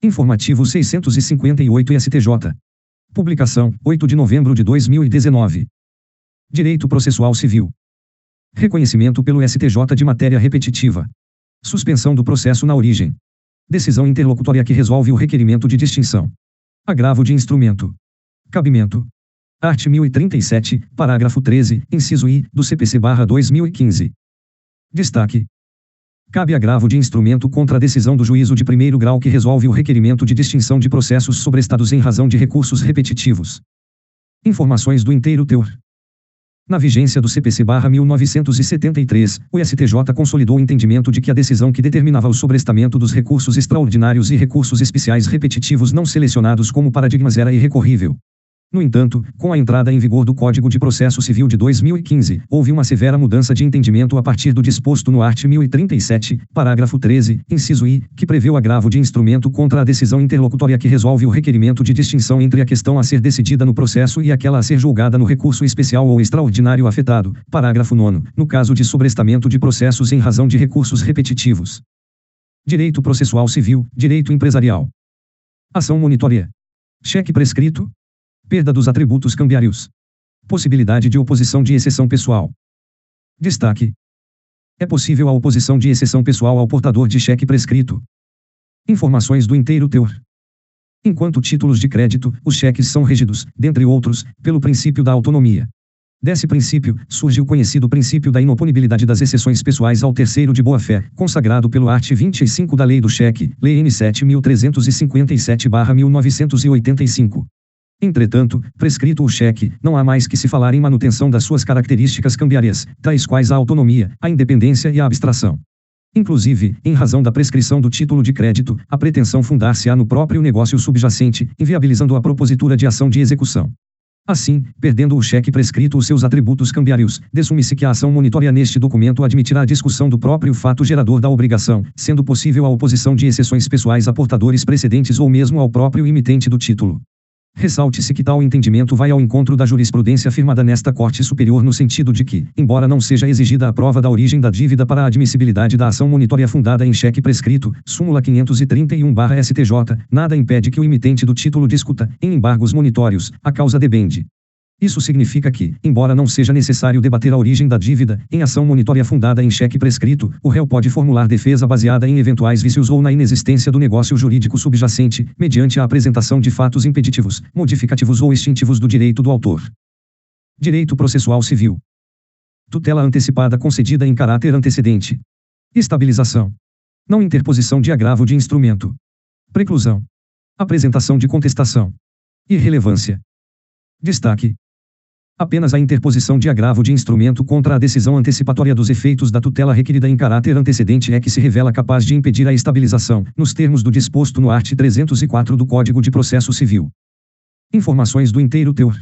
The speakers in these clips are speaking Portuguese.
Informativo 658 STJ. Publicação, 8 de novembro de 2019. Direito Processual Civil. Reconhecimento pelo STJ de matéria repetitiva. Suspensão do processo na origem. Decisão interlocutória que resolve o requerimento de distinção. Agravo de instrumento. Cabimento. Art. 1037, parágrafo 13, inciso I, do CPC/2015. Destaque. Cabe agravo de instrumento contra a decisão do juízo de primeiro grau que resolve o requerimento de distinção de processos sobrestados em razão de recursos repetitivos. Informações do inteiro teor. Na vigência do CPC/1973, o STJ consolidou o entendimento de que a decisão que determinava o sobrestamento dos recursos extraordinários e recursos especiais repetitivos não selecionados como paradigmas era irrecorrível. No entanto, com a entrada em vigor do Código de Processo Civil de 2015, houve uma severa mudança de entendimento a partir do disposto no art. 1037, parágrafo 13, inciso I, que prevê o agravo de instrumento contra a decisão interlocutória que resolve o requerimento de distinção entre a questão a ser decidida no processo e aquela a ser julgada no recurso especial ou extraordinário afetado, parágrafo 9º, no caso de sobrestamento de processos em razão de recursos repetitivos. Direito Processual Civil, Direito Empresarial. Ação monitória. Cheque prescrito. Perda dos atributos cambiários. Possibilidade de oposição de exceção pessoal. Destaque. É possível a oposição de exceção pessoal ao portador de cheque prescrito. Informações do inteiro teor. Enquanto títulos de crédito, os cheques são regidos, dentre outros, pelo princípio da autonomia. Desse princípio, surge o conhecido princípio da inoponibilidade das exceções pessoais ao terceiro de boa-fé, consagrado pelo art. 25 da Lei do Cheque, Lei N. 7.357/1985. Entretanto, prescrito o cheque, não há mais que se falar em manutenção das suas características cambiárias, tais quais a autonomia, a independência e a abstração. Inclusive, em razão da prescrição do título de crédito, a pretensão fundar-se-á no próprio negócio subjacente, inviabilizando a propositura de ação de execução. Assim, perdendo o cheque prescrito os seus atributos cambiários, dessume-se que a ação monitória neste documento admitirá a discussão do próprio fato gerador da obrigação, sendo possível a oposição de exceções pessoais a portadores precedentes ou mesmo ao próprio emitente do título. Ressalte-se que tal entendimento vai ao encontro da jurisprudência firmada nesta Corte Superior no sentido de que, embora não seja exigida a prova da origem da dívida para a admissibilidade da ação monitória fundada em cheque prescrito, súmula 531/STJ, nada impede que o emitente do título discuta, em embargos monitórios, a causa debende. Isso significa que, embora não seja necessário debater a origem da dívida, em ação monitória fundada em cheque prescrito, o réu pode formular defesa baseada em eventuais vícios ou na inexistência do negócio jurídico subjacente, mediante a apresentação de fatos impeditivos, modificativos ou extintivos do direito do autor. Direito Processual Civil. Tutela antecipada concedida em caráter antecedente. Estabilização. Não interposição de agravo de instrumento. Preclusão. Apresentação de contestação. Irrelevância. Destaque. Apenas a interposição de agravo de instrumento contra a decisão antecipatória dos efeitos da tutela requerida em caráter antecedente é que se revela capaz de impedir a estabilização, nos termos do disposto no art. 304 do Código de Processo Civil. Informações do inteiro teor.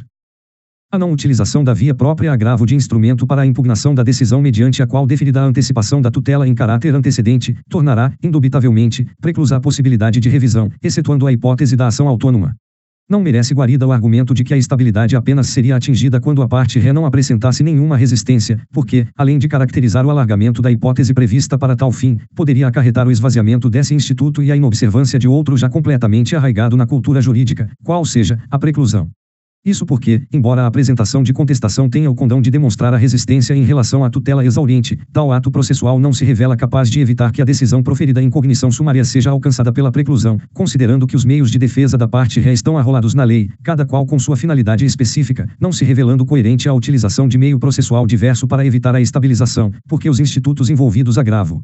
A não utilização da via própria agravo de instrumento para a impugnação da decisão mediante a qual deferida a antecipação da tutela em caráter antecedente, tornará, indubitavelmente, preclusa a possibilidade de revisão, excetuando a hipótese da ação autônoma. Não merece guarida o argumento de que a estabilidade apenas seria atingida quando a parte ré não apresentasse nenhuma resistência, porque, além de caracterizar o alargamento da hipótese prevista para tal fim, poderia acarretar o esvaziamento desse instituto e a inobservância de outro já completamente arraigado na cultura jurídica, qual seja, a preclusão. Isso porque, embora a apresentação de contestação tenha o condão de demonstrar a resistência em relação à tutela exauriente, tal ato processual não se revela capaz de evitar que a decisão proferida em cognição sumária seja alcançada pela preclusão, considerando que os meios de defesa da parte ré estão arrolados na lei, cada qual com sua finalidade específica, não se revelando coerente a utilização de meio processual diverso para evitar a estabilização, porque os institutos envolvidos agravo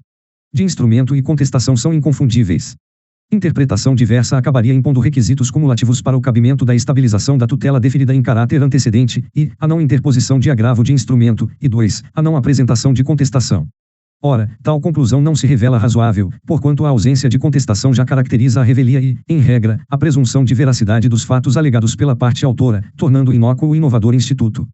de instrumento e contestação são inconfundíveis. Interpretação diversa acabaria impondo requisitos cumulativos para o cabimento da estabilização da tutela deferida em caráter antecedente, e, a não interposição de agravo de instrumento, e 2, a não apresentação de contestação. Ora, tal conclusão não se revela razoável, porquanto a ausência de contestação já caracteriza a revelia e, em regra, a presunção de veracidade dos fatos alegados pela parte autora, tornando inócuo o inovador instituto.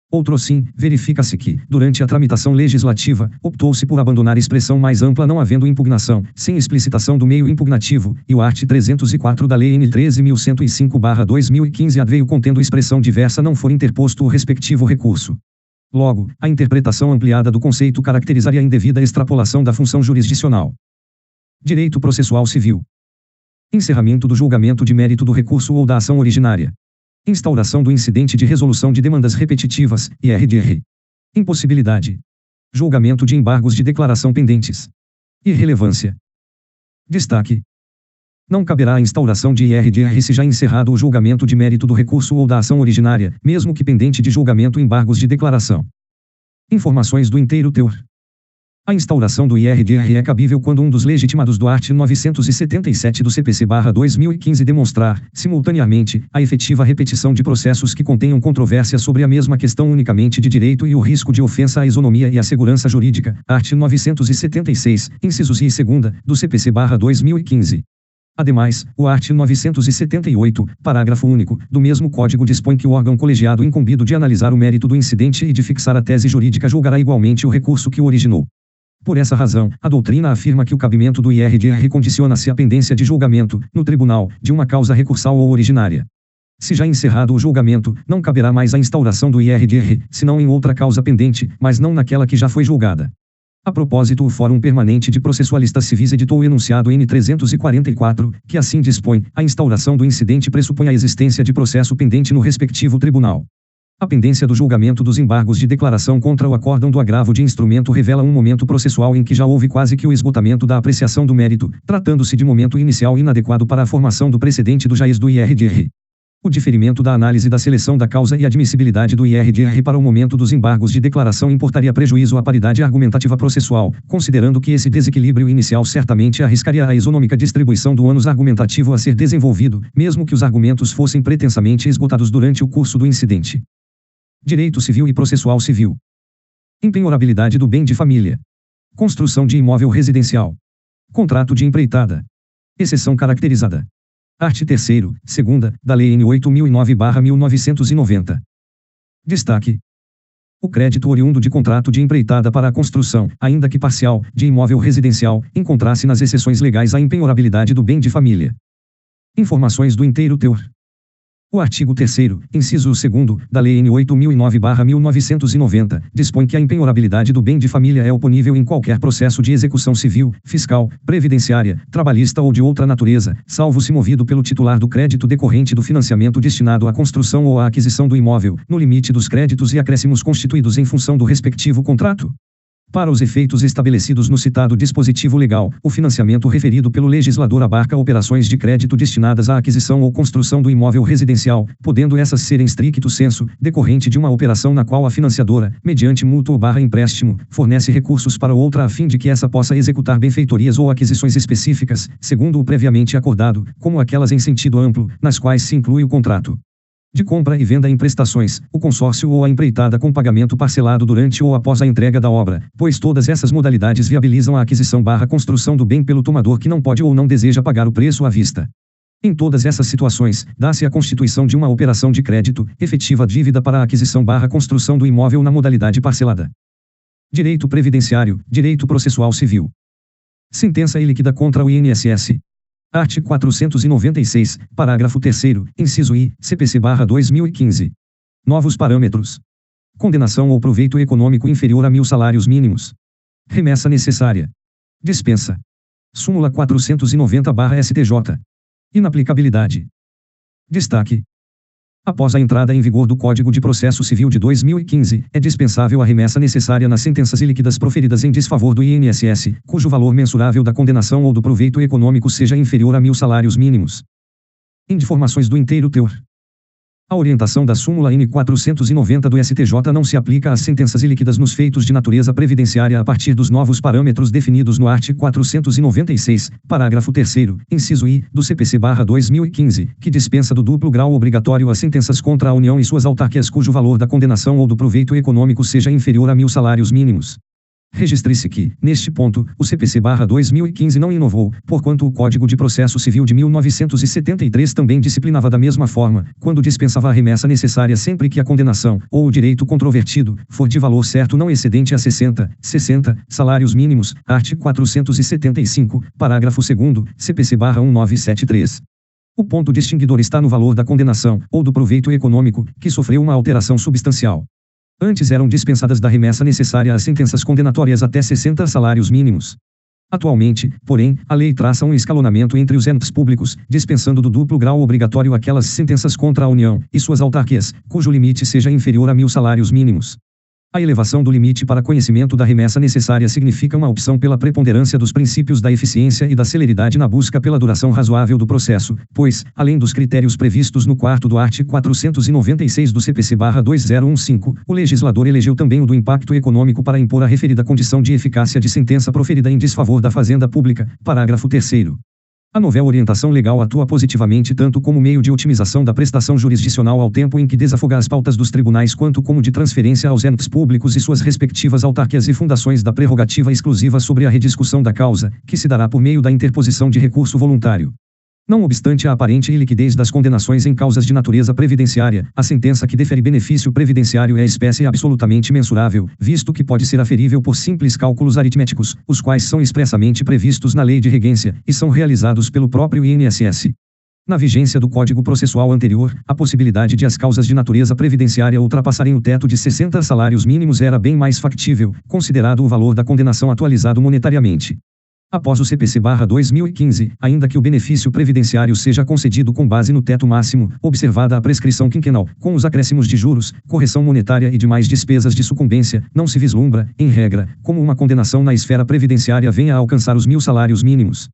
Outrosim, verifica-se que, durante a tramitação legislativa, optou-se por abandonar expressão mais ampla não havendo impugnação, sem explicitação do meio impugnativo, e o art. 304 da Lei N. 13.105/2015 veio contendo expressão diversa não for interposto o respectivo recurso. Logo, a interpretação ampliada do conceito caracterizaria a indevida extrapolação da função jurisdicional. Direito Processual Civil. Encerramento do julgamento de mérito do recurso ou da ação originária. Instauração do incidente de resolução de demandas repetitivas, IRDR. Impossibilidade. Julgamento de embargos de declaração pendentes. Irrelevância. Destaque. Não caberá a instauração de IRDR se já encerrado o julgamento de mérito do recurso ou da ação originária, mesmo que pendente de julgamento embargos de declaração. Informações do inteiro teor. A instauração do IRDR é cabível quando um dos legitimados do art. 977 do CPC/2015 demonstrar, simultaneamente, a efetiva repetição de processos que contenham controvérsia sobre a mesma questão unicamente de direito e o risco de ofensa à isonomia e à segurança jurídica, art. 976, incisos I e 2, do CPC/2015. Ademais, o art. 978, parágrafo único, do mesmo Código dispõe que o órgão colegiado incumbido de analisar o mérito do incidente e de fixar a tese jurídica julgará igualmente o recurso que o originou. Por essa razão, a doutrina afirma que o cabimento do IRDR condiciona-se à pendência de julgamento, no tribunal, de uma causa recursal ou originária. Se já encerrado o julgamento, não caberá mais a instauração do IRDR, senão em outra causa pendente, mas não naquela que já foi julgada. A propósito, o Fórum Permanente de Processualistas Civis editou o enunciado N. 344, que assim dispõe: a instauração do incidente pressupõe a existência de processo pendente no respectivo tribunal. A pendência do julgamento dos embargos de declaração contra o acórdão do agravo de instrumento revela um momento processual em que já houve quase que o esgotamento da apreciação do mérito, tratando-se de momento inicial inadequado para a formação do precedente do jaiz do IRDR. O diferimento da análise da seleção da causa e admissibilidade do IRDR para o momento dos embargos de declaração importaria prejuízo à paridade argumentativa processual, considerando que esse desequilíbrio inicial certamente arriscaria a isonômica distribuição do ônus argumentativo a ser desenvolvido, mesmo que os argumentos fossem pretensamente esgotados durante o curso do incidente. Direito civil e processual civil. Empenhorabilidade do bem de família. Construção de imóvel residencial. Contrato de empreitada. Exceção caracterizada. Art. 3º, 2ª, da Lei N. 8009/1990. Destaque. O crédito oriundo de contrato de empreitada para a construção, ainda que parcial, de imóvel residencial, encontra-se nas exceções legais à empenhorabilidade do bem de família. Informações do inteiro teor. O artigo 3º, inciso 2º, da Lei N. 8009/1990, dispõe que a empenhorabilidade do bem de família é oponível em qualquer processo de execução civil, fiscal, previdenciária, trabalhista ou de outra natureza, salvo se movido pelo titular do crédito decorrente do financiamento destinado à construção ou à aquisição do imóvel, no limite dos créditos e acréscimos constituídos em função do respectivo contrato. Para os efeitos estabelecidos no citado dispositivo legal, o financiamento referido pelo legislador abarca operações de crédito destinadas à aquisição ou construção do imóvel residencial, podendo essas ser em stricto sensu, decorrente de uma operação na qual a financiadora, mediante mútuo ou empréstimo, fornece recursos para outra a fim de que essa possa executar benfeitorias ou aquisições específicas, segundo o previamente acordado, como aquelas em sentido amplo, nas quais se inclui o contrato de compra e venda em prestações, o consórcio ou a empreitada com pagamento parcelado durante ou após a entrega da obra, pois todas essas modalidades viabilizam a aquisição/construção do bem pelo tomador que não pode ou não deseja pagar o preço à vista. Em todas essas situações, dá-se a constituição de uma operação de crédito, efetiva dívida para a aquisição/construção do imóvel na modalidade parcelada. Direito previdenciário, direito processual civil. Sentença ilíquida contra o INSS. Art. 496, parágrafo 3º, inciso I, CPC/2015. Novos parâmetros. Condenação ou proveito econômico inferior a 1.000 salários mínimos. Remessa necessária. Dispensa. Súmula 490/STJ. Inaplicabilidade. Destaque. Após a entrada em vigor do Código de Processo Civil de 2015, é dispensável a remessa necessária nas sentenças ilíquidas proferidas em desfavor do INSS, cujo valor mensurável da condenação ou do proveito econômico seja inferior a 1.000 salários mínimos. Informações do inteiro teor. A orientação da súmula N. 490 do STJ não se aplica às sentenças ilíquidas nos feitos de natureza previdenciária a partir dos novos parâmetros definidos no art. 496, parágrafo 3º, inciso I, do CPC/2015, que dispensa do duplo grau obrigatório as sentenças contra a União e suas autarquias cujo valor da condenação ou do proveito econômico seja inferior a 1.000 salários mínimos. Registre-se que, neste ponto, o CPC/2015 não inovou, porquanto o Código de Processo Civil de 1973 também disciplinava da mesma forma, quando dispensava a remessa necessária sempre que a condenação, ou o direito controvertido, for de valor certo não excedente a 60 salários mínimos, art. 475, parágrafo 2º, CPC/1973. O ponto distinguidor está no valor da condenação, ou do proveito econômico, que sofreu uma alteração substancial. Antes eram dispensadas da remessa necessária as sentenças condenatórias até 60 salários mínimos. Atualmente, porém, a lei traça um escalonamento entre os entes públicos, dispensando do duplo grau obrigatório aquelas sentenças contra a União e suas autarquias, cujo limite seja inferior a 1.000 salários mínimos. A elevação do limite para conhecimento da remessa necessária significa uma opção pela preponderância dos princípios da eficiência e da celeridade na busca pela duração razoável do processo, pois, além dos critérios previstos no 4º do artigo 496 do CPC-2015, o legislador elegeu também o do impacto econômico para impor a referida condição de eficácia de sentença proferida em desfavor da fazenda pública, parágrafo 3º. A novel orientação legal atua positivamente tanto como meio de otimização da prestação jurisdicional ao tempo em que desafoga as pautas dos tribunais quanto como de transferência aos entes públicos e suas respectivas autarquias e fundações da prerrogativa exclusiva sobre a rediscussão da causa, que se dará por meio da interposição de recurso voluntário. Não obstante a aparente iliquidez das condenações em causas de natureza previdenciária, a sentença que defere benefício previdenciário é espécie absolutamente mensurável, visto que pode ser aferível por simples cálculos aritméticos, os quais são expressamente previstos na Lei de Regência, e são realizados pelo próprio INSS. Na vigência do Código Processual anterior, a possibilidade de as causas de natureza previdenciária ultrapassarem o teto de 60 salários mínimos era bem mais factível, considerado o valor da condenação atualizado monetariamente. Após o CPC-2015, ainda que o benefício previdenciário seja concedido com base no teto máximo, observada a prescrição quinquenal, com os acréscimos de juros, correção monetária e demais despesas de sucumbência, não se vislumbra, em regra, como uma condenação na esfera previdenciária venha a alcançar os 1.000 salários mínimos.